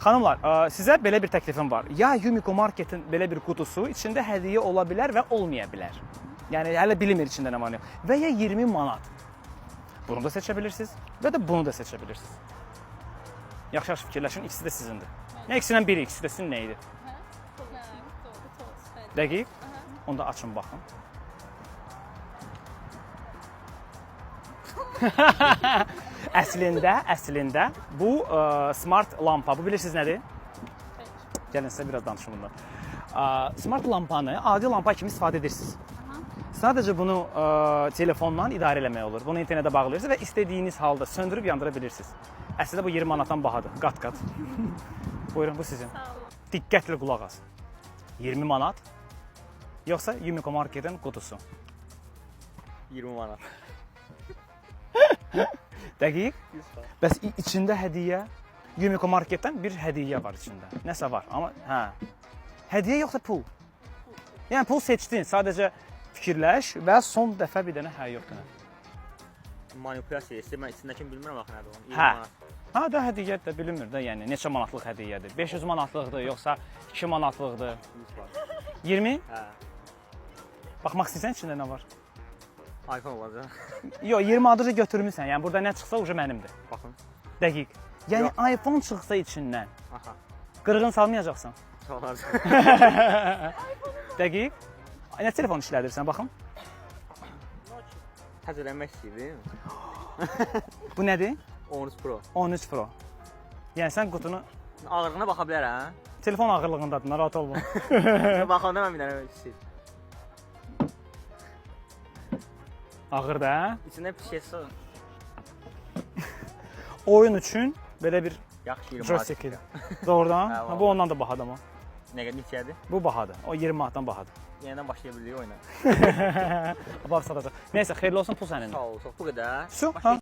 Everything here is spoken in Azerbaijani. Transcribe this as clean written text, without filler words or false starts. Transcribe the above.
Xanımlar, sizə belə bir təklifim var. Ya Yumiko Marketin belə bir qutusu içində hədiyyə ola bilər və olmaya bilər. Yəni hələ bilinmir içində nə var. Və ya 20 manat. Bunu da seçə bilirsiniz və də bunu da seçə bilirsiniz. Yaxşı-yaxşı fikirləşin, ikisi də sizindir. Ya ikisindən biri, ikisi də sizin nə idi? Dəqiq. Onda açın baxın. Əslində bu smart lampa. Bu bilirsiniz nədir? Gəlin sizə biraz danışım bundan. Smart lampanı adi lampa kimi istifadə edirsiniz. Sadəcə bunu telefondan idarə eləmək olur. Bunu internetə bağlayırsınız və istədiyiniz halda söndürüb yandıra bilirsiniz. Əslində bu 20 manatdan bahadır. Qat-qat. Buyurun, bu sizin. Diqqətlə qulaq as. 20 manat yoxsa Yumiko Marketin qutusu? 20 manat. Dəqiq. Bəs içində hədiyyə, Yumiko Marketdən bir hədiyyə var içində. Nəsə var, amma hə. Hədiyyə yoxsa pul? Yəni pul seçdin, sadəcə fikirləş və son dəfə bir dənə hə yoxdur. Manipulyasiya istəyir, mən içindəkini bilmirəm axı nədir onun. 20 Hə. manat. Ha da hədiyyə də bilinmir də, yəni neçə manatlıq hədiyyədir? 500 manatlıqdır, yoxsa 2 manatlıqdır? 20? Hə. Baxmaq istəyirsən içində nə var? iPhone olacaq. Yox, 20 adresi götürmüsən. Yəni burada nə çıxsa uca mənimdir. Baxın. Dəqiq. Yəni iPhone çıxsa içindən Aha. qırğın salmayacaqsan. Olacaq. Dəqiq. Nə telefon işlədirsən baxım? Təzələnmək istəyirdim. Bu nədir? 13 Pro. 13 Pro. Yəni sən qutunu Ağırlığına baxa bilərəm. telefon ağırlığındadır, narahat olma. Baxanda mən bir dənə istəyirəm. Ağır da, hə? İçində bir şey sığ. Oyun üçün belə bir Yaxşı 20 joystick idi. Doğrudan? Hə, Ha, bu ondan da bahadır amma. Nə qədər neçədir? Bu bahadır. O 20 manatdan bahadır. Yenidən başlaya bilirik oyuna. Var satacaq. Nəysə, xeyirli olsun, pul sənindir. Sağ ol, çox bu qədər. Su, ha?